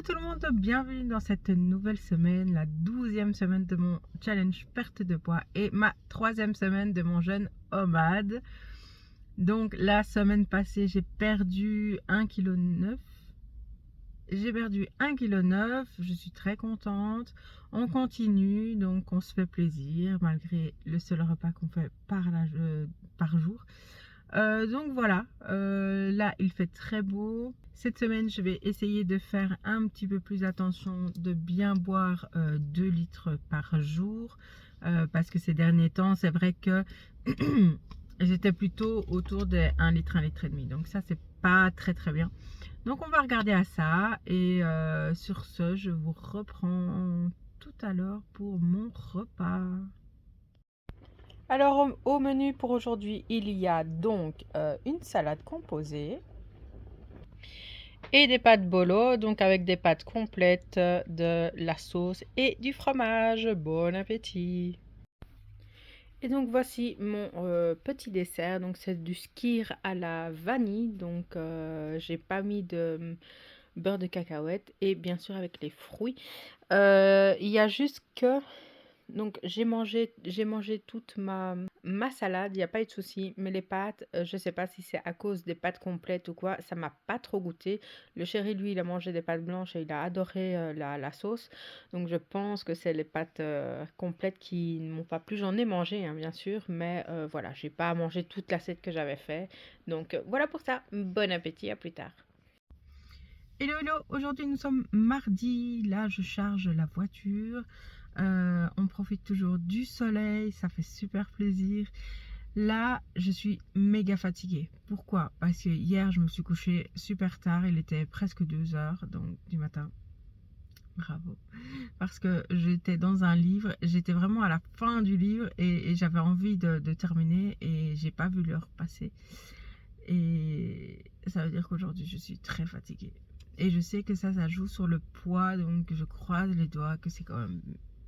tout le monde, bienvenue dans cette nouvelle semaine, la 12e semaine de mon challenge perte de poids et ma 3e semaine de mon jeûne OMAD. Donc la semaine passée, j'ai perdu 1,9 kg. J'ai perdu 1,9 kg, je suis très contente. On continue, donc on se fait plaisir malgré le seul repas qu'on fait par jour. Donc voilà, là il fait très beau. Cette semaine je vais essayer de faire un petit peu plus attention, de bien boire 2 litres par jour, parce que ces derniers temps c'est vrai que j'étais plutôt autour de 1 litre, 1 litre et demi, donc ça c'est pas très bien. Donc on va regarder à ça et sur ce je vous reprends tout à l'heure pour mon repas. Alors au menu pour aujourd'hui, il y a donc une salade composée et des pâtes bolo, donc avec des pâtes complètes, de la sauce et du fromage. Bon appétit! Et donc voici mon petit dessert, donc c'est du skyr à la vanille, donc j'ai pas mis de beurre de cacahuète et bien sûr avec les fruits. Il y a juste que donc j'ai mangé toute ma salade, il n'y a pas eu de souci, mais les pâtes, je sais pas si c'est à cause des pâtes complètes ou quoi, ça m'a pas trop goûté. Le chéri, lui, il a mangé des pâtes blanches et il a adoré la sauce. Donc je pense que c'est les pâtes complètes qui ne m'ont pas plu. J'en ai mangé, hein, bien sûr, mais voilà, j'ai pas mangé toute l'assiette que j'avais fait. Donc voilà pour ça. Bon appétit, à plus tard. Hello, hello, aujourd'hui nous sommes mardi, là je charge la voiture, on profite toujours du soleil, ça fait super plaisir. Là je suis méga fatiguée, pourquoi? Parce que hier je me suis couchée super tard, il était presque 2 heures donc, du matin, bravo, parce que j'étais dans un livre, j'étais vraiment à la fin du livre et j'avais envie de terminer et j'ai pas vu l'heure passer. Et ça veut dire qu'aujourd'hui je suis très fatiguée. Et je sais que ça joue sur le poids, donc je croise les doigts que c'est quand même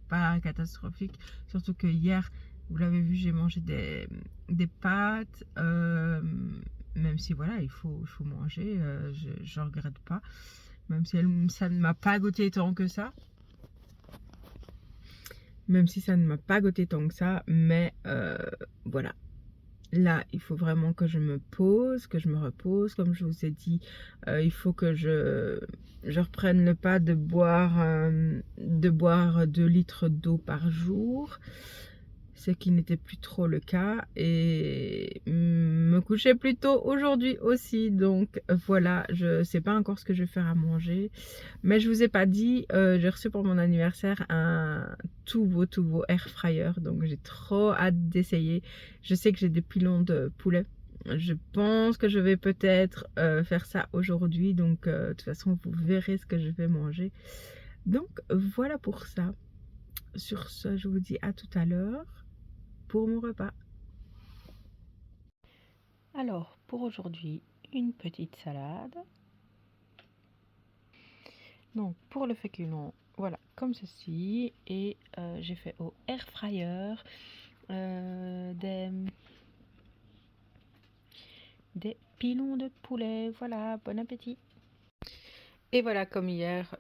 pas catastrophique. Surtout que hier, vous l'avez vu, j'ai mangé des pâtes. Même si voilà, il faut manger, je regrette pas. Même si ça ne m'a pas goûté tant que ça. Même si ça ne m'a pas goûté tant que ça, mais voilà. Là, il faut vraiment que je me pose, que je me repose. Comme je vous ai dit, il faut que je reprenne le pas de boire 2 litres d'eau par jour, ce qui n'était plus trop le cas, et me coucher plus tôt aujourd'hui aussi. Donc voilà, je sais pas encore ce que je vais faire à manger, mais je vous ai pas dit, j'ai reçu pour mon anniversaire un tout beau air fryer, donc j'ai trop hâte d'essayer. Je sais que j'ai des pilons de poulet, je pense que je vais peut-être faire ça aujourd'hui, donc de toute façon vous verrez ce que je vais manger. Donc voilà pour ça. Sur ce, je vous dis à tout à l'heure pour mon repas. Alors pour aujourd'hui, une petite salade. Donc pour le féculent, voilà, comme ceci, et j'ai fait au air fryer des pilons de poulet. Voilà, bon appétit. Et voilà, comme hier,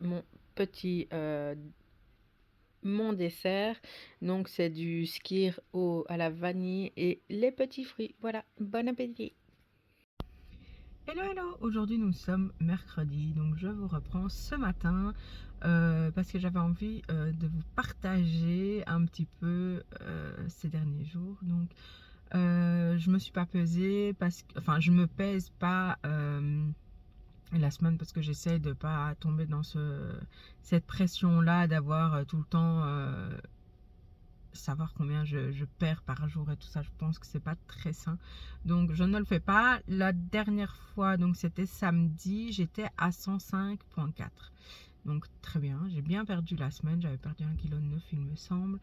mon dessert, donc c'est du skyr à la vanille et les petits fruits. Voilà, bon appétit. Hello, aujourd'hui nous sommes mercredi, donc je vous reprends ce matin parce que j'avais envie de vous partager un petit peu ces derniers jours. Donc je me suis pas pesée enfin je me pèse pas la semaine parce que j'essaie de pas tomber dans cette pression là d'avoir tout le temps savoir combien je perds par jour et tout ça. Je pense que c'est pas très sain, donc je ne le fais pas. La dernière fois, donc c'était samedi, j'étais à 105,4, donc très bien, j'ai bien perdu la semaine, j'avais perdu 1,9 kg il me semble.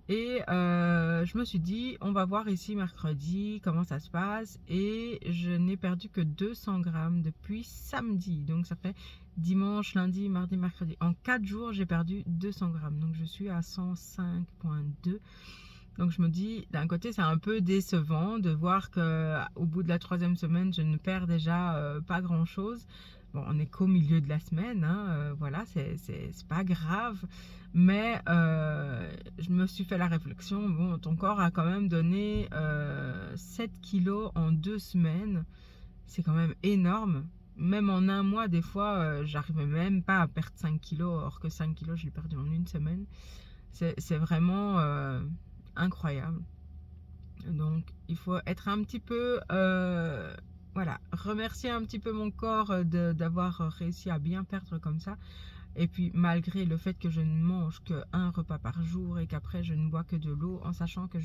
Et je me suis dit, on va voir ici mercredi comment ça se passe. Et je n'ai perdu que 200 grammes depuis samedi. Donc ça fait dimanche, lundi, mardi, mercredi. En 4 jours, j'ai perdu 200 grammes. Donc je suis à 105,2. Donc je me dis, d'un côté, c'est un peu décevant de voir qu'au bout de la 3e semaine, je ne perds déjà pas grand-chose. Bon, on est qu'au milieu de la semaine, hein, voilà, c'est pas grave. Mais je me suis fait la réflexion, bon, ton corps a quand même donné 7 kilos en 2 semaines. C'est quand même énorme. Même en un mois, des fois, j'arrivais même pas à perdre 5 kilos, or que 5 kilos, je l'ai perdu en une semaine. C'est vraiment incroyable. Donc, il faut être un petit peu, voilà, remercier un petit peu mon corps d'avoir réussi à bien perdre comme ça. Et puis, malgré le fait que je ne mange qu'un repas par jour et qu'après, je ne bois que de l'eau, en sachant que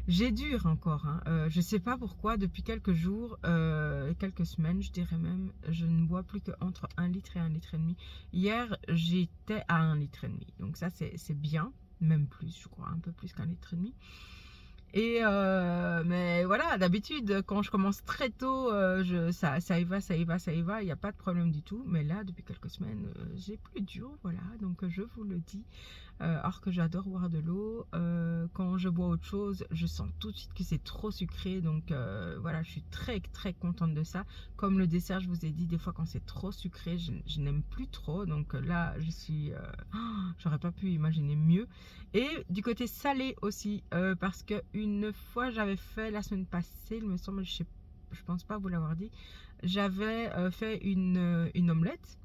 j'ai dur encore, hein. Je sais pas pourquoi, depuis quelques jours, quelques semaines, je dirais même, je ne bois plus qu'entre 1 litre et 1,5 litre. Hier, j'étais à 1,5 litre. Donc ça, c'est bien, même plus, je crois, un peu plus qu'1,5 litre. Et mais voilà, d'habitude, quand je commence très tôt, ça y va, ça y va, ça y va, il n'y a pas de problème du tout. Mais là, depuis quelques semaines, j'ai plus dur, voilà. Donc je vous le dis. Alors que j'adore boire de l'eau. Quand je bois autre chose, je sens tout de suite que c'est trop sucré. Donc voilà, je suis très très contente de ça. Comme le dessert, je vous ai dit, des fois quand c'est trop sucré, je n'aime plus trop. Donc là, je suis... j'aurais pas pu imaginer mieux. Et du côté salé aussi, parce que une fois j'avais fait la semaine passée, il me semble, je pense pas vous l'avoir dit, j'avais fait une omelette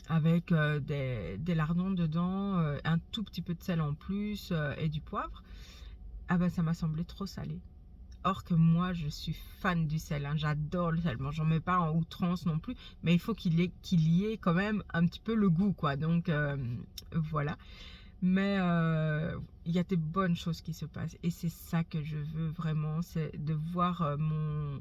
avec des lardons dedans, un tout petit peu de sel en plus et du poivre. Ah ben ça m'a semblé trop salé. Or que moi je suis fan du sel, hein. J'adore le sel. Bon, j'en mets pas en outrance non plus, mais il faut qu'il y ait quand même un petit peu le goût, quoi. Donc voilà. Mais il y a des bonnes choses qui se passent et c'est ça que je veux vraiment, c'est de voir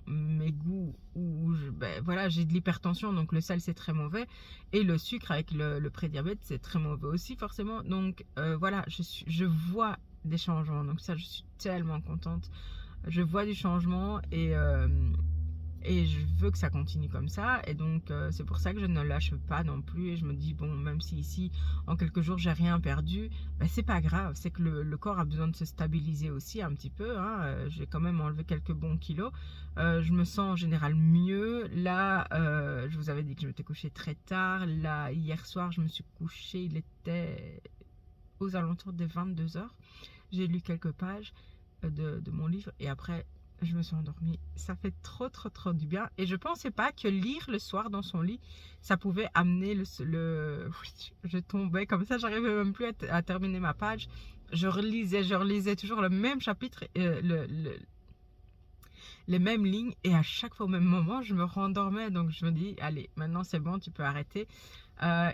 mes goûts où ben, voilà, j'ai de l'hypertension, donc le sel c'est très mauvais, et le sucre avec le prédiabète c'est très mauvais aussi forcément. Donc voilà, je vois des changements, donc ça je suis tellement contente. Je vois du changement et je veux que ça continue comme ça. Et donc c'est pour ça que je ne lâche pas non plus. Et je me dis, bon, même si ici en quelques jours j'ai rien perdu, ben, c'est pas grave. C'est que le corps a besoin de se stabiliser aussi un petit peu, hein. J'ai quand même enlevé quelques bons kilos. Je me sens en général mieux. Là, je vous avais dit que je m'étais couchée très tard. Là, hier soir, je me suis couchée, il était aux alentours des 22 heures. J'ai lu quelques pages de mon livre et après je me suis endormie. Ça fait trop trop trop du bien et je pensais pas que lire le soir dans son lit ça pouvait amener Oui, je tombais comme ça, j'arrivais même plus à terminer ma page. Je relisais toujours le même chapitre, les mêmes lignes et à chaque fois au même moment je me rendormais. Donc je me dis allez, maintenant c'est bon, tu peux arrêter.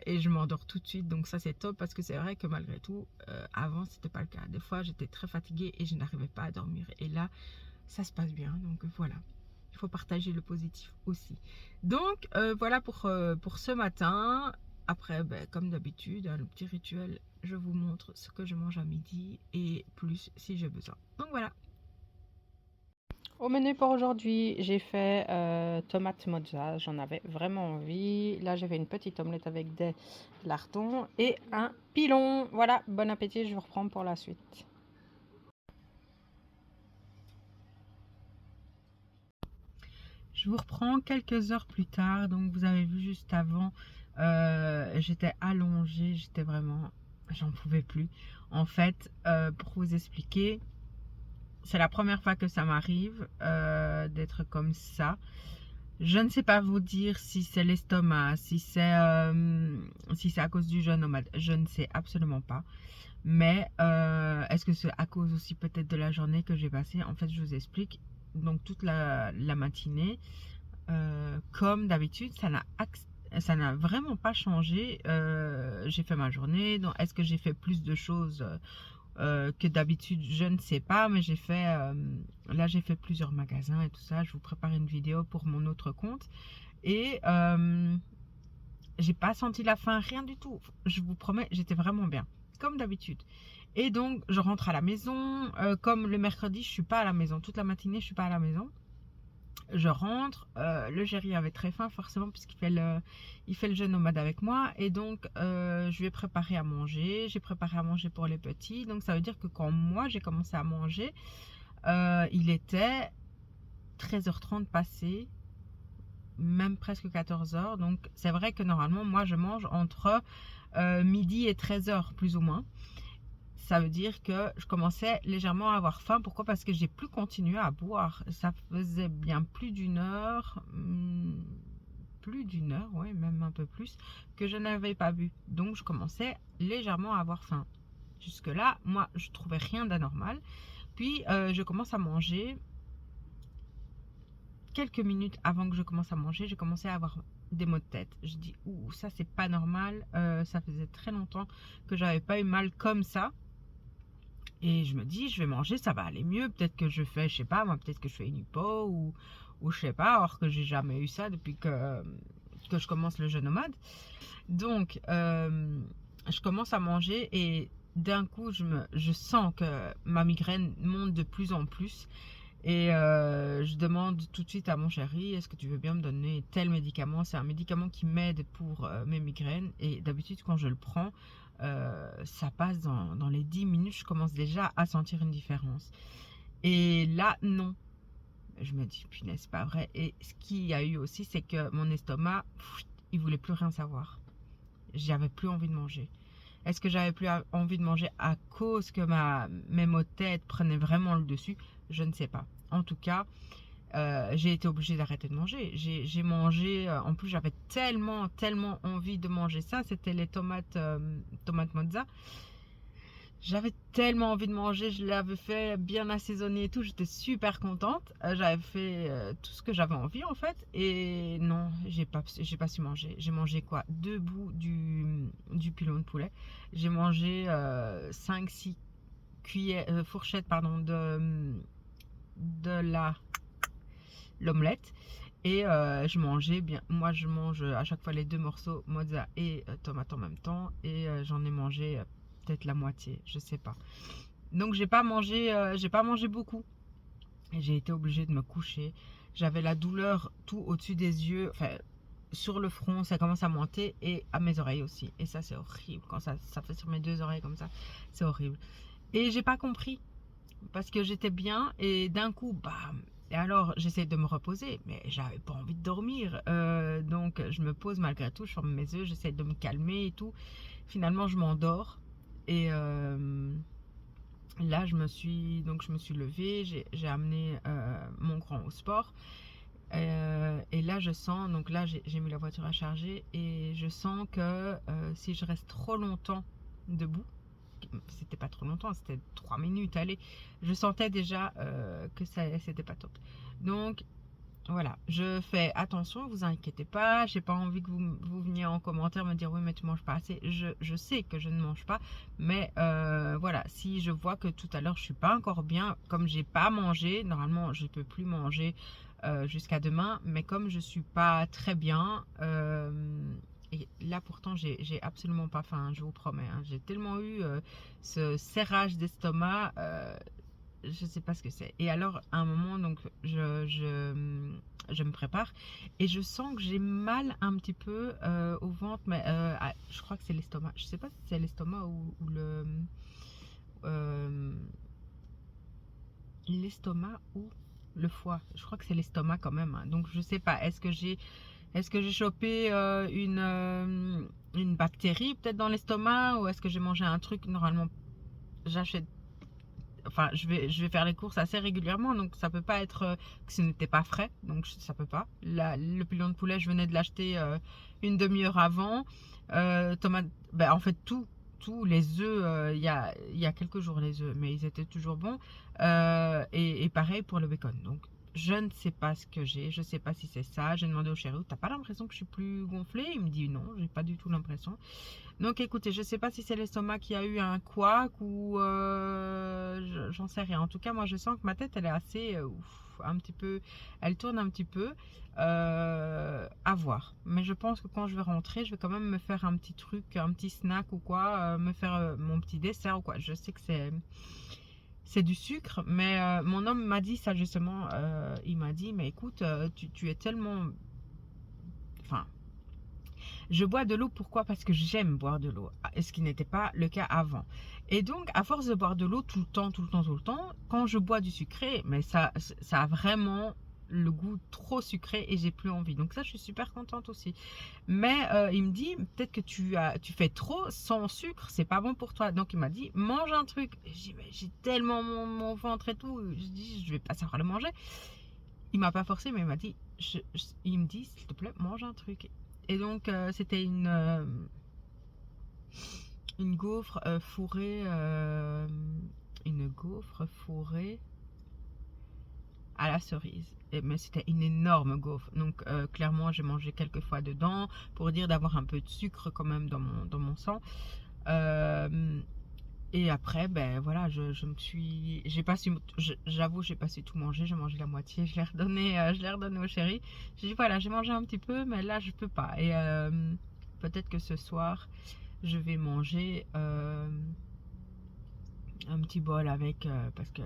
Et je m'endors tout de suite, donc ça c'est top parce que c'est vrai que malgré tout avant c'était pas le cas. Des fois j'étais très fatiguée et je n'arrivais pas à dormir et là ça se passe bien. Donc voilà, il faut partager le positif aussi. Donc voilà pour ce matin. Après comme d'habitude, hein, le petit rituel, je vous montre ce que je mange à midi et plus si j'ai besoin. Donc voilà. Au menu pour aujourd'hui, j'ai fait tomate mozza, j'en avais vraiment envie. Là, j'ai fait une petite omelette avec des lardons et un pilon. Voilà, bon appétit, je vous reprends pour la suite. Je vous reprends quelques heures plus tard. Donc, vous avez vu juste avant, j'étais allongée, j'étais vraiment, j'en pouvais plus. En fait, pour vous expliquer, c'est la première fois que ça m'arrive d'être comme ça. Je ne sais pas vous dire si c'est l'estomac, si c'est à cause du jeûne nomade. Je ne sais absolument pas. Mais est-ce que c'est à cause aussi peut-être de la journée que j'ai passée? En fait, je vous explique. Donc toute la matinée, comme d'habitude, ça n'a vraiment pas changé. J'ai fait ma journée. Donc, est-ce que j'ai fait plus de choses que d'habitude? Je ne sais pas, mais là j'ai fait plusieurs magasins et tout ça. Je vous prépare une vidéo pour mon autre compte et j'ai pas senti la faim, rien du tout. Je vous promets, j'étais vraiment bien, comme d'habitude. Et donc je rentre à la maison. Comme le mercredi, je suis pas à la maison toute la matinée, je suis pas à la maison. Je rentre, le Géry avait très faim forcément puisqu'il fait le jeûne nomade avec moi et donc je lui ai préparé à manger, j'ai préparé à manger pour les petits. Donc ça veut dire que quand moi j'ai commencé à manger, il était 13h30 passé, même presque 14h. Donc c'est vrai que normalement moi je mange entre midi et 13h plus ou moins. Ça veut dire que je commençais légèrement à avoir faim. Pourquoi? Parce que j'ai plus continué à boire. Ça faisait bien plus d'une heure, ouais, même un peu plus, que je n'avais pas bu. Donc je commençais légèrement à avoir faim. Jusque-là, moi, je trouvais rien d'anormal. Puis je commence à manger. Quelques minutes avant que je commence à manger, j'ai commencé à avoir des maux de tête. Je dis, ouh, ça c'est pas normal. Ça faisait très longtemps que j'avais pas eu mal comme ça. Et je me dis, je vais manger, ça va aller mieux. Peut-être que je fais, je sais pas, moi, peut-être que je fais une hypo ou je sais pas, alors que j'ai jamais eu ça depuis que je commence le jeûne nomade. Donc, je commence à manger et d'un coup, je sens que ma migraine monte de plus en plus. Et je demande tout de suite à mon chéri, est-ce que tu veux bien me donner tel médicament? C'est un médicament qui m'aide pour mes migraines. Et d'habitude, quand je le prends, ça passe dans les 10 minutes, je commence déjà à sentir une différence. Et là, non. Je me dis, punaise, c'est pas vrai. Et ce qu'il y a eu aussi, c'est que mon estomac, il voulait plus rien savoir. J'avais plus envie de manger. Est-ce que j'avais plus envie de manger à cause que mes maux de tête prenaient vraiment le dessus? Je ne sais pas. En tout cas, j'ai été obligée d'arrêter de manger. J'ai mangé, en plus j'avais tellement envie de manger ça. C'était les tomates mozza. J'avais tellement envie de manger, je l'avais fait bien assaisonné et tout, j'étais super contente. J'avais fait tout ce que j'avais envie en fait. Et non, j'ai pas su manger. J'ai mangé quoi? Deux bouts du pilon de poulet. J'ai mangé 5-6 fourchettes pardon, de l'omelette. Et je mangeais bien. Moi je mange à chaque fois les deux morceaux mozza et tomate en même temps. Et j'en ai mangé peut-être la moitié, je sais pas. Donc j'ai pas mangé beaucoup. J'ai été obligée de me coucher. J'avais la douleur tout au-dessus des yeux, enfin sur le front, ça commence à monter et à mes oreilles aussi. Et ça c'est horrible quand ça fait sur mes deux oreilles comme ça, c'est horrible. Et j'ai pas compris parce que j'étais bien et d'un coup, bam. Et alors j'essaie de me reposer, mais j'avais pas envie de dormir. Donc je me pose malgré tout, je ferme mes yeux, j'essaie de me calmer et tout. Finalement je m'endors. Et là, je me suis levée, j'ai amené mon grand au sport. Et là, je sens, donc là, j'ai mis la voiture à charger et je sens que si je reste trop longtemps debout, c'était pas trop longtemps, c'était 3 minutes, allez, je sentais déjà que c'était pas top. Donc, voilà, je fais attention, vous inquiétez pas, j'ai pas envie que vous veniez en commentaire me dire oui mais tu manges pas assez. Je sais que je ne mange pas, mais voilà, si je vois que tout à l'heure je suis pas encore bien, comme j'ai pas mangé, normalement je peux plus manger jusqu'à demain, mais comme je suis pas très bien, et là pourtant j'ai absolument pas faim, je vous promets, hein, j'ai tellement eu ce serrage d'estomac. Je sais pas ce que c'est. Et alors, à un moment, donc, je me prépare et je sens que j'ai mal un petit peu au ventre, mais je crois que c'est l'estomac. Je sais pas si c'est l'estomac ou euh, l'estomac ou le foie. Je crois que c'est l'estomac quand même, hein. Donc, je sais pas. Est-ce que j'ai chopé une bactérie peut-être dans l'estomac ou est-ce que j'ai mangé un truc? Normalement, j'achète. Enfin, je vais faire les courses assez régulièrement, donc ça peut pas être que ce n'était pas frais, donc ça peut pas. Le pilon de poulet, je venais de l'acheter une demi-heure avant. Tomate, ben, en fait tous les œufs, il y a quelques jours les œufs, mais ils étaient toujours bons. Et pareil pour le bacon. Donc je ne sais pas ce que j'ai, je sais pas si c'est ça. J'ai demandé au chéri, t'as pas l'impression que je suis plus gonflée? Il me dit non, j'ai pas du tout l'impression. Donc écoutez, je ne sais pas si c'est l'estomac qui a eu un couac ou j'en sais rien. En tout cas, moi je sens que ma tête elle est assez un petit peu, elle tourne un petit peu. À voir. Mais je pense que quand je vais rentrer, je vais quand même me faire un petit truc, un petit snack ou quoi, me faire mon petit dessert ou quoi. Je sais que c'est du sucre, mais mon homme m'a dit ça justement. Il m'a dit, mais écoute, tu es tellement, enfin. Je bois de l'eau, pourquoi? Parce que j'aime boire de l'eau, ce qui n'était pas le cas avant. Et donc, à force de boire de l'eau tout le temps, quand je bois du sucré, mais ça a vraiment le goût trop sucré et j'ai plus envie. Donc ça, je suis super contente aussi. Mais il me dit, peut-être que tu fais trop sans sucre, c'est pas bon pour toi. Donc il m'a dit, mange un truc. J'ai tellement mon ventre et tout, je dis, je vais pas savoir le manger. Il m'a pas forcé, mais il m'a dit, il me dit, s'il te plaît, mange un truc. Et donc c'était une gaufre fourrée, une gaufre fourrée à la cerise. Mais c'était une énorme gaufre. Donc clairement, j'ai mangé quelques fois dedans pour dire d'avoir un peu de sucre quand même dans mon sang. Et après, ben voilà, je me suis, j'ai pas su, j'avoue, j'ai pas su tout manger. J'ai mangé la moitié. Je l'ai redonné au chéri. J'ai dit voilà, j'ai mangé un petit peu, mais là je peux pas. Et peut-être que ce soir, je vais manger un petit bol avec parce que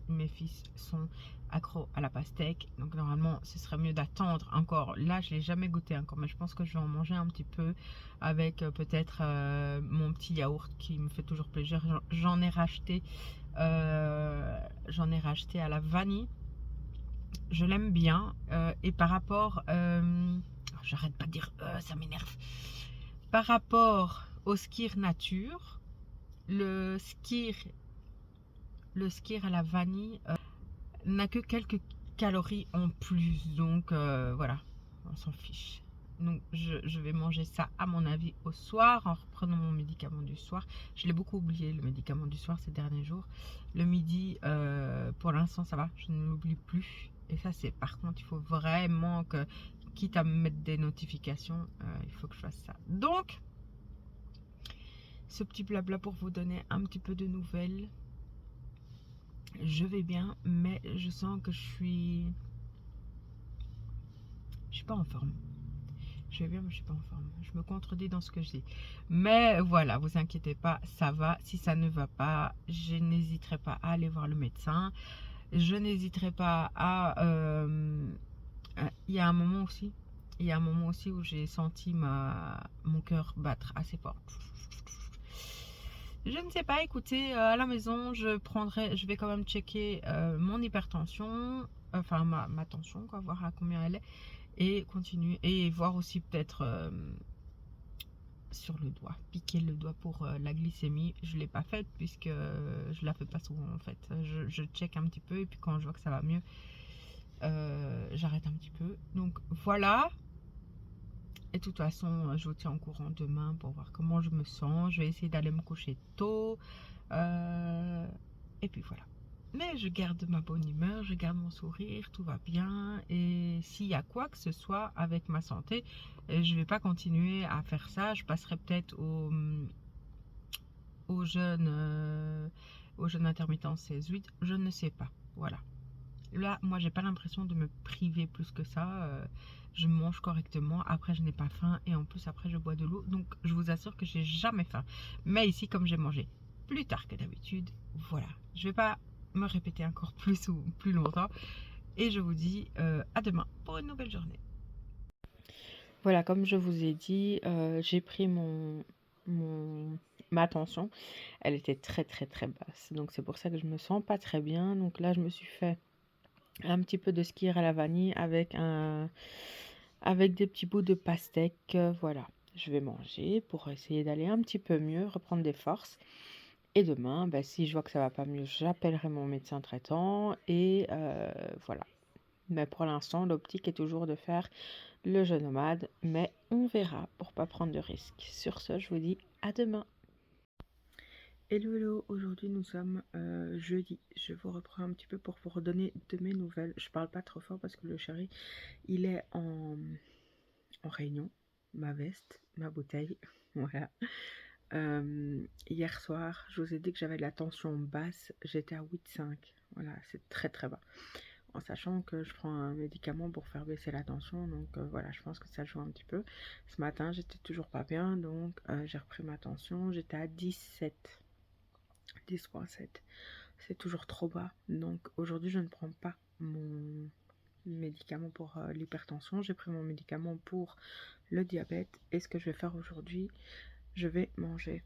mes fils sont accros à la pastèque, donc normalement ce serait mieux d'attendre encore. Là je l'ai jamais goûté encore, mais je pense que je vais en manger un petit peu avec peut-être mon petit yaourt qui me fait toujours plaisir. J'en ai racheté à la vanille. Je l'aime bien et par rapport j'arrête pas de dire ça m'énerve, par rapport au Skyr nature, le Skyr à la vanille n'a que quelques calories en plus. Donc voilà, on s'en fiche. Donc je vais manger ça à mon avis au soir en reprenant mon médicament du soir. Je l'ai beaucoup oublié le médicament du soir ces derniers jours. Le midi, pour l'instant ça va, je ne l'oublie plus. Et ça c'est par contre, il faut vraiment que, quitte à me mettre des notifications, il faut que je fasse ça. Donc ce petit blabla pour vous donner un petit peu de nouvelles. Je vais bien, mais je sens que je suis pas en forme. Je vais bien, mais je suis pas en forme. Je me contredis dans ce que je dis. Mais voilà, vous inquiétez pas, ça va. Si ça ne va pas, je n'hésiterai pas à aller voir le médecin. Je n'hésiterai pas à... il y a un moment aussi. Il y a un moment aussi où j'ai senti mon cœur battre assez fort. Je ne sais pas, écoutez, à la maison, je vais quand même checker mon hypertension, enfin ma tension, quoi, voir à combien elle est, et continuer, et voir aussi peut-être sur le doigt, piquer le doigt pour la glycémie. Je ne l'ai pas faite puisque je la fais pas souvent en fait. Je check un petit peu et puis quand je vois que ça va mieux, j'arrête un petit peu. Donc voilà. Et de toute façon, je vous tiens au courant demain pour voir comment je me sens. Je vais essayer d'aller me coucher tôt. Et puis voilà. Mais je garde ma bonne humeur, je garde mon sourire, tout va bien. Et s'il y a quoi que ce soit avec ma santé, je ne vais pas continuer à faire ça. Je passerai peut-être au jeûne, au jeûne intermittent 16-8. Je ne sais pas. Voilà. Là, moi, j'ai pas l'impression de me priver plus que ça. Je mange correctement. Après, je n'ai pas faim. Et en plus, après, je bois de l'eau. Donc, je vous assure que j'ai jamais faim. Mais ici, comme j'ai mangé plus tard que d'habitude, voilà. Je vais pas me répéter encore plus ou plus longtemps. Et je vous dis à demain pour une nouvelle journée. Voilà, comme je vous ai dit, j'ai pris ma tension. Elle était très très très basse. Donc, c'est pour ça que je me sens pas très bien. Donc là, je me suis fait un petit peu de skyr à la vanille avec des petits bouts de pastèque. Voilà, je vais manger pour essayer d'aller un petit peu mieux, reprendre des forces. Et demain, bah, si je vois que ça va pas mieux, j'appellerai mon médecin traitant et voilà. Mais pour l'instant, l'optique est toujours de faire le jeûne nomade, mais on verra pour pas prendre de risques. Sur ce, je vous dis à demain. Hello, hello, aujourd'hui nous sommes jeudi. Je vous reprends un petit peu pour vous redonner de mes nouvelles. Je parle pas trop fort parce que le chéri, il est en réunion. Ma veste, ma bouteille, voilà. Hier soir, je vous ai dit que j'avais de la tension basse. J'étais à 8,5. Voilà, c'est très très bas. En sachant que je prends un médicament pour faire baisser la tension. Donc voilà, je pense que ça joue un petit peu. Ce matin, j'étais toujours pas bien. Donc j'ai repris ma tension. J'étais à 17. 10,7. C'est toujours trop bas. Donc aujourd'hui, je ne prends pas mon médicament pour l'hypertension. J'ai pris mon médicament pour le diabète. Et ce que je vais faire aujourd'hui, je vais manger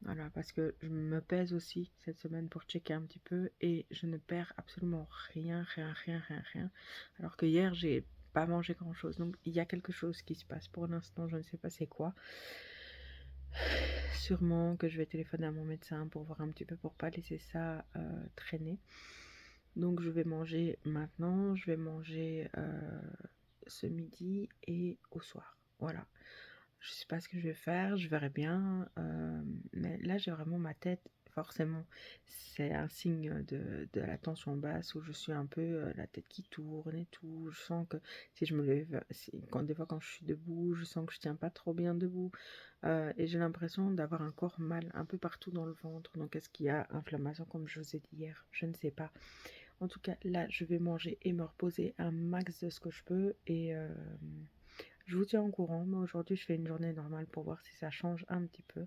Voilà, parce que je me pèse aussi cette semaine pour checker un petit peu et je ne perds absolument rien, rien, rien, rien, rien. Alors que hier, j'ai pas mangé grand-chose. Donc, il y a quelque chose qui se passe. Pour l'instant, je ne sais pas c'est quoi. Sûrement que je vais téléphoner à mon médecin pour voir un petit peu, pour pas laisser ça traîner. Donc, je vais manger maintenant. Je vais manger ce midi et au soir. Voilà. Je sais pas ce que je vais faire, je verrai bien. Mais là, j'ai vraiment ma tête, forcément, c'est un signe de la tension basse où je suis un peu la tête qui tourne et tout. Je sens que si je me lève, des fois quand je suis debout, je sens que je tiens pas trop bien debout. Et j'ai l'impression d'avoir un corps mal un peu partout dans le ventre. Donc, est-ce qu'il y a inflammation comme je vous ai dit hier? Je ne sais pas. En tout cas, là, je vais manger et me reposer un max de ce que je peux. Et je vous tiens au courant, mais aujourd'hui je fais une journée normale pour voir si ça change un petit peu.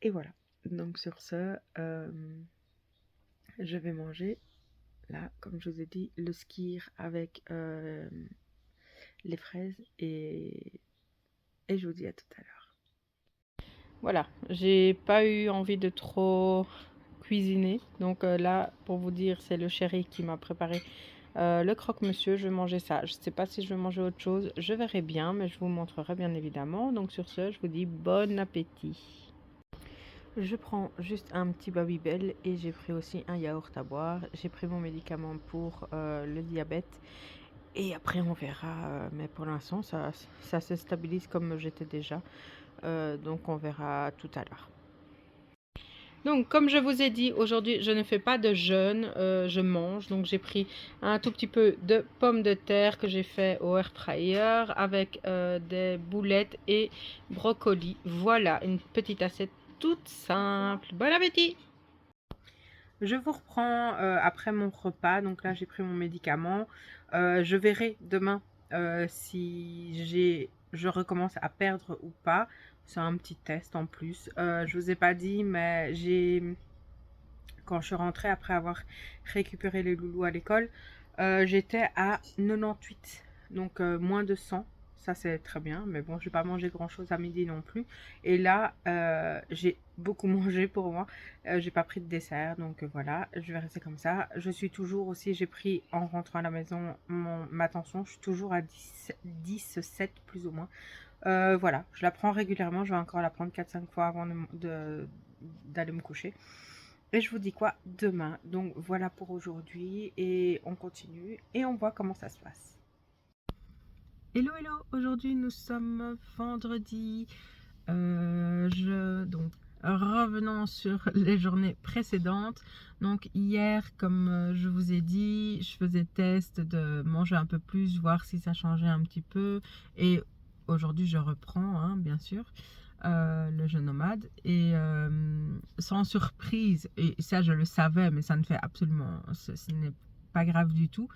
Et voilà. Donc sur ce, je vais manger, là, comme je vous ai dit, le skyr avec les fraises et je vous dis à tout à l'heure. Voilà, j'ai pas eu envie de trop cuisiner. Donc là, pour vous dire, c'est le chéri qui m'a préparé le croque-monsieur. Je vais manger ça. Je ne sais pas si je vais manger autre chose. Je verrai bien, mais je vous montrerai bien évidemment. Donc sur ce, je vous dis bon appétit. Je prends juste un petit Babybel et j'ai pris aussi un yaourt à boire. J'ai pris mon médicament pour le diabète. Et après, on verra. Mais pour l'instant, ça se stabilise comme j'étais déjà. Donc on verra tout à l'heure. Donc, comme je vous ai dit, aujourd'hui, je ne fais pas de jeûne, je mange. Donc, j'ai pris un tout petit peu de pommes de terre que j'ai fait au air fryer avec des boulettes et brocolis. Voilà, une petite assiette toute simple. Bon appétit! Je vous reprends après mon repas. Donc là, j'ai pris mon médicament. Je verrai demain si je recommence à perdre ou pas. C'est un petit test en plus. Je vous ai pas dit, mais quand je suis rentrée après avoir récupéré les loulous à l'école, j'étais à 98, donc moins de 100. Ça, c'est très bien, mais bon, je vais pas manger grand-chose à midi non plus. Et là, j'ai beaucoup mangé pour moi. J'ai pas pris de dessert, donc voilà, je vais rester comme ça. Je suis toujours aussi, j'ai pris en rentrant à la maison ma tension. Je suis toujours à 7 plus ou moins. Voilà, je la prends régulièrement. Je vais encore la prendre 4-5 fois avant d'aller me coucher. Et je vous dis quoi demain. Donc voilà pour aujourd'hui et on continue et on voit comment ça se passe. Hello hello, aujourd'hui nous sommes vendredi. Donc revenons sur les journées précédentes. Donc hier, comme je vous ai dit, je faisais test de manger un peu plus, voir si ça changeait un petit peu. Et aujourd'hui je reprends, hein, bien sûr. Le jeûne nomade et sans surprise, et ça je le savais mais ça ne fait absolument, ce n'est pas grave du tout.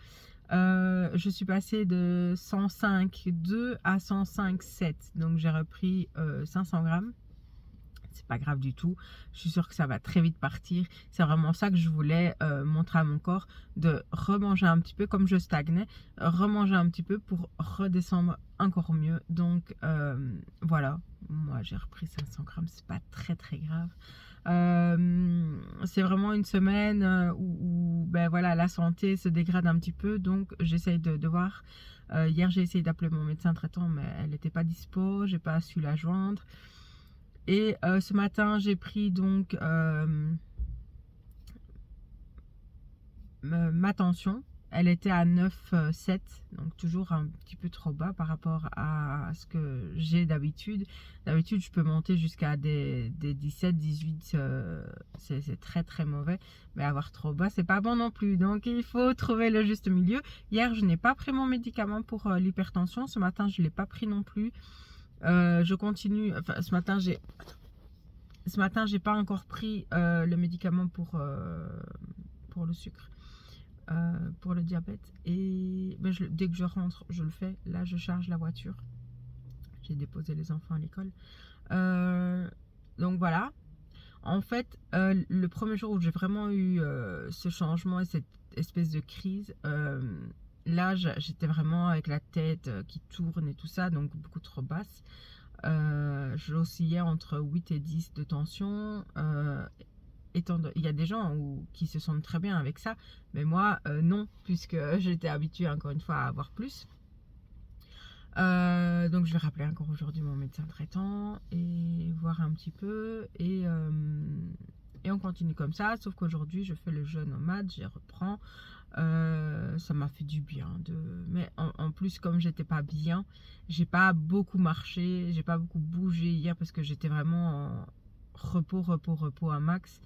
Je suis passée de 105,2 à 105,7, donc j'ai repris 500 grammes. C'est pas grave du tout, je suis sûre que ça va très vite partir. C'est vraiment ça que je voulais montrer à mon corps, de remanger un petit peu comme je stagnais, remanger un petit peu pour redescendre encore mieux. Donc voilà, moi j'ai repris 500 grammes, c'est pas très très grave. C'est vraiment une semaine où ben voilà, la santé se dégrade un petit peu, donc j'essaye de voir. Hier j'ai essayé d'appeler mon médecin traitant, mais elle n'était pas dispo, j'ai pas su la joindre. Et ce matin, j'ai pris donc ma tension. Elle était à 9,7, donc toujours un petit peu trop bas par rapport à ce que j'ai d'habitude. D'habitude, je peux monter jusqu'à des 17, 18, c'est très très mauvais. Mais avoir trop bas, c'est pas bon non plus. Donc il faut trouver le juste milieu. Hier, je n'ai pas pris mon médicament pour l'hypertension. Ce matin, je ne l'ai pas pris non plus. Je continue. Enfin, ce matin, j'ai pas encore pris le médicament pour le sucre, pour le diabète. Et ben, dès que je rentre, je le fais. Là, je charge la voiture. J'ai déposé les enfants à l'école. Donc voilà. En fait, le premier jour où j'ai vraiment eu ce changement et cette espèce de crise, là, j'étais vraiment avec la tête qui tourne et tout ça, donc beaucoup trop basse. J'oscillais entre 8 et 10 de tension. Il y a des gens qui se sentent très bien avec ça, mais moi non, puisque j'étais habituée encore une fois à avoir plus. Donc je vais rappeler encore aujourd'hui mon médecin traitant et voir un petit peu et on continue comme ça, sauf qu'aujourd'hui je fais le jeûne au mat, j'y reprends. Ça m'a fait du bien mais en plus comme j'étais pas bien, j'ai pas beaucoup marché, j'ai pas beaucoup bougé hier parce que j'étais vraiment en repos à max.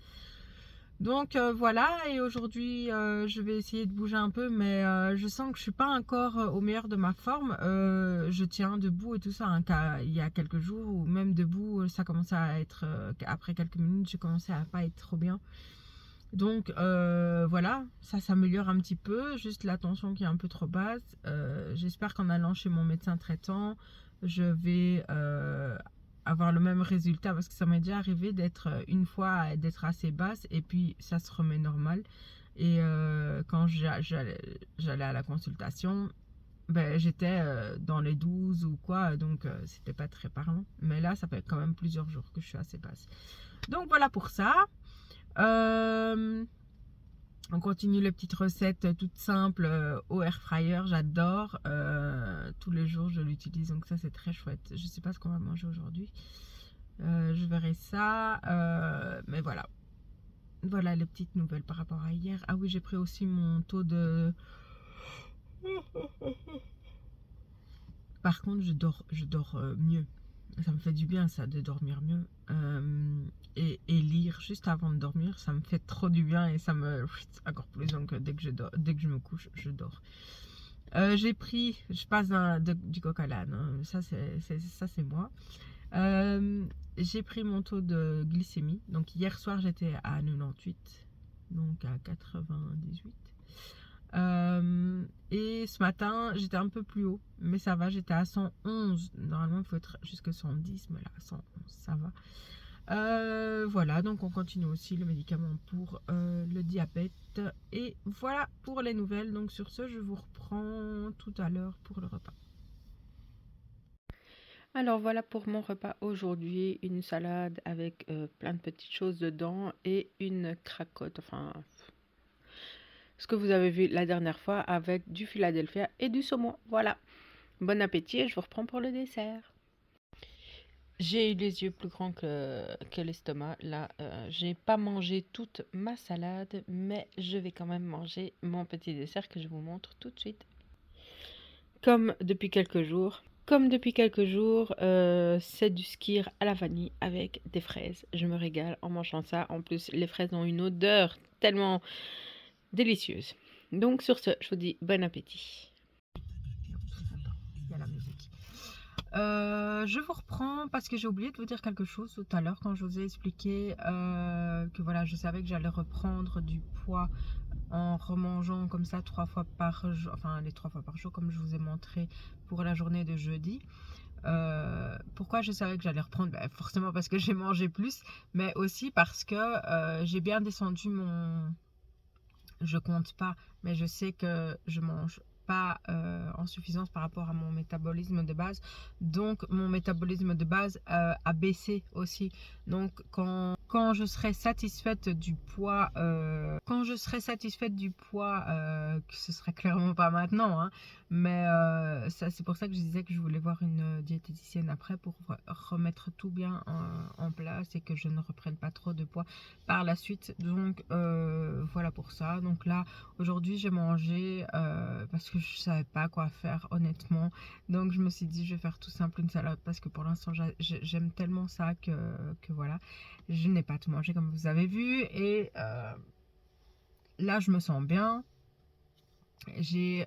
Donc voilà, et aujourd'hui je vais essayer de bouger un peu, mais je sens que je suis pas encore au meilleur de ma forme. Je tiens debout et tout ça, hein, il y a quelques jours, ou même debout, ça commençait à être, après quelques minutes, j'ai commencé à pas être trop bien. Donc voilà, ça s'améliore un petit peu, juste la tension qui est un peu trop basse. J'espère qu'en allant chez mon médecin traitant, je vais avoir le même résultat, parce que ça m'est déjà arrivé d'être une fois d'être assez basse et puis ça se remet normal. Et quand j'allais à la consultation, ben, j'étais dans les 12 ou quoi, donc c'était pas très parlant. Mais là, ça fait quand même plusieurs jours que je suis assez basse. Donc voilà pour ça. Euh, on continue les petites recettes toutes simples au air fryer, j'adore. Tous les jours je l'utilise, donc ça c'est très chouette. Je sais pas ce qu'on va manger aujourd'hui. Je verrai ça. Mais voilà. Voilà les petites nouvelles par rapport à hier. Ah oui, j'ai pris aussi mon taux de... Par contre, je dors mieux. Ça me fait du bien ça de dormir mieux. Et lire juste avant de dormir, ça me fait trop du bien et ça me encore plus. Donc dès que je me couche, je dors. J'ai pris, je passe du coq à l'âne, hein. Ça c'est moi. J'ai pris mon taux de glycémie. Donc hier soir j'étais à 98, donc à 98. Et ce matin, j'étais un peu plus haut, mais ça va, j'étais à 111. Normalement, il faut être jusque 110, mais là, 111, ça va. Voilà, donc on continue aussi le médicament pour le diabète. Et voilà pour les nouvelles. Donc sur ce, je vous reprends tout à l'heure pour le repas. Alors voilà pour mon repas aujourd'hui, une salade avec plein de petites choses dedans et une cracotte, enfin ce que vous avez vu la dernière fois avec du Philadelphia et du saumon. Voilà. Bon appétit et je vous reprends pour le dessert. J'ai eu les yeux plus grands que l'estomac. Là, j'ai pas mangé toute ma salade, mais je vais quand même manger mon petit dessert que je vous montre tout de suite. Comme depuis quelques jours, c'est du skyr à la vanille avec des fraises. Je me régale en mangeant ça. En plus, les fraises ont une odeur tellement délicieuse. Donc sur ce, je vous dis bon appétit. Il y a la musique. Je vous reprends parce que j'ai oublié de vous dire quelque chose tout à l'heure quand je vous ai expliqué que voilà, je savais que j'allais reprendre du poids en remangeant comme ça 3 fois par jour, enfin les 3 fois par jour comme je vous ai montré pour la journée de jeudi. Pourquoi je savais que j'allais reprendre? Ben, forcément parce que j'ai mangé plus, mais aussi parce que j'ai bien descendu mon... Je compte pas, mais je sais que je mange pas en suffisance par rapport à mon métabolisme de base. Donc mon métabolisme de base a baissé aussi. Donc quand je serai satisfaite du poids, que ce serait clairement pas maintenant, hein, mais ça c'est pour ça que je disais que je voulais voir une diététicienne après pour remettre tout bien en place et que je ne reprenne pas trop de poids par la suite. Donc voilà pour ça. Donc là aujourd'hui j'ai mangé parce que je savais pas quoi faire honnêtement. Donc je me suis dit je vais faire tout simple une salade parce que pour l'instant j'aime tellement ça que voilà. Je n'ai pas tout mangé comme vous avez vu et là je me sens bien. J'ai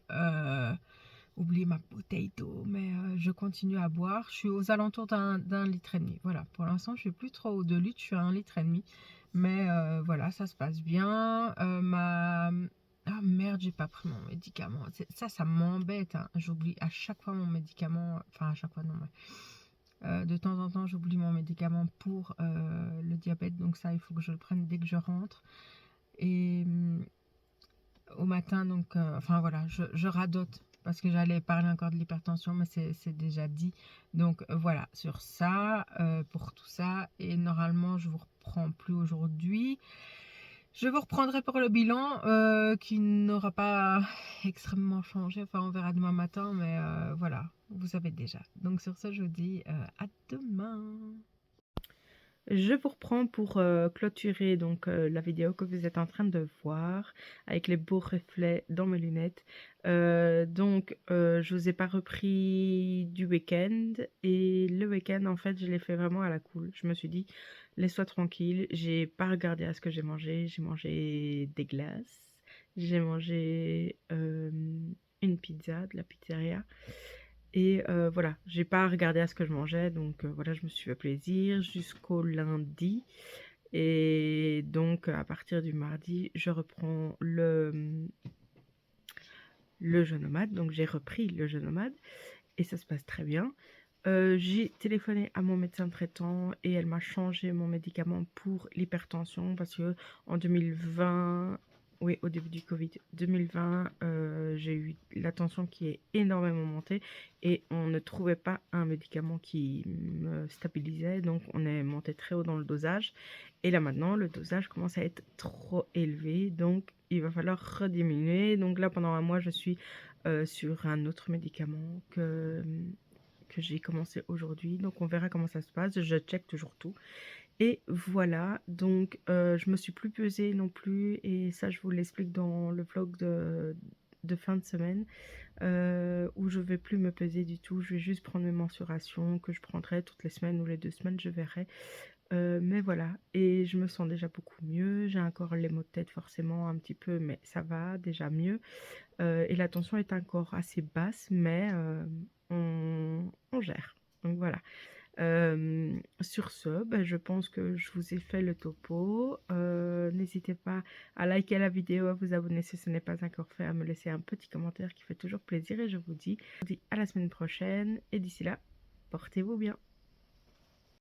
oublié ma bouteille d'eau, mais je continue à boire. Je suis aux alentours d'un litre et demi. Voilà, pour l'instant je suis plus trop haut de litre, je suis à 1 litre et demi. Mais voilà, ça se passe bien. Ah merde, j'ai pas pris mon médicament. Ça m'embête, hein. J'oublie à chaque fois mon médicament. Enfin, à chaque fois, non, mais de temps en temps, j'oublie mon médicament pour le diabète. Donc ça, il faut que je le prenne dès que je rentre. Et au matin, donc, enfin voilà, je radote parce que j'allais parler encore de l'hypertension, mais c'est déjà dit. Donc voilà, sur ça, pour tout ça. Et normalement, je vous reprends plus aujourd'hui. Je vous reprendrai pour le bilan qui n'aura pas extrêmement changé. Enfin, on verra demain matin, mais voilà, vous savez déjà. Donc sur ça, je vous dis à demain. Je vous reprends pour clôturer donc la vidéo que vous êtes en train de voir avec les beaux reflets dans mes lunettes. Je vous ai pas repris du week-end et le week-end en fait je l'ai fait vraiment à la cool. Je me suis dit laisse-toi tranquille, j'ai pas regardé à ce que j'ai mangé des glaces, j'ai mangé une pizza de la pizzeria. Et voilà, j'ai pas regardé à ce que je mangeais, donc voilà, je me suis fait plaisir jusqu'au lundi. Et donc à partir du mardi, je reprends le jeu nomade. Donc j'ai repris le jeu nomade et ça se passe très bien. J'ai téléphoné à mon médecin traitant et elle m'a changé mon médicament pour l'hypertension parce que en 2020, oui, au début du Covid 2020, j'ai eu la tension qui est énormément montée et on ne trouvait pas un médicament qui me stabilisait, donc on est monté très haut dans le dosage. Et là maintenant, le dosage commence à être trop élevé, donc il va falloir rediminuer. Donc là, pendant un mois, je suis sur un autre médicament que j'ai commencé aujourd'hui. Donc on verra comment ça se passe. Je check toujours tout. Et voilà, donc je me suis plus pesée non plus. Et ça, je vous l'explique dans le vlog de fin de semaine. Où je vais plus me peser du tout. Je vais juste prendre mes mensurations que je prendrai toutes les semaines ou les 2 semaines, je verrai. Mais voilà, et je me sens déjà beaucoup mieux. J'ai encore les maux de tête forcément un petit peu, mais ça va déjà mieux. Et la tension est encore assez basse, mais on gère. Donc voilà. Sur ce, ben, je pense que je vous ai fait le topo. N'hésitez pas à liker la vidéo, à vous abonner si ce n'est pas encore fait, à me laisser un petit commentaire qui fait toujours plaisir. Et je vous dis à la semaine prochaine. Et d'ici là, portez-vous bien.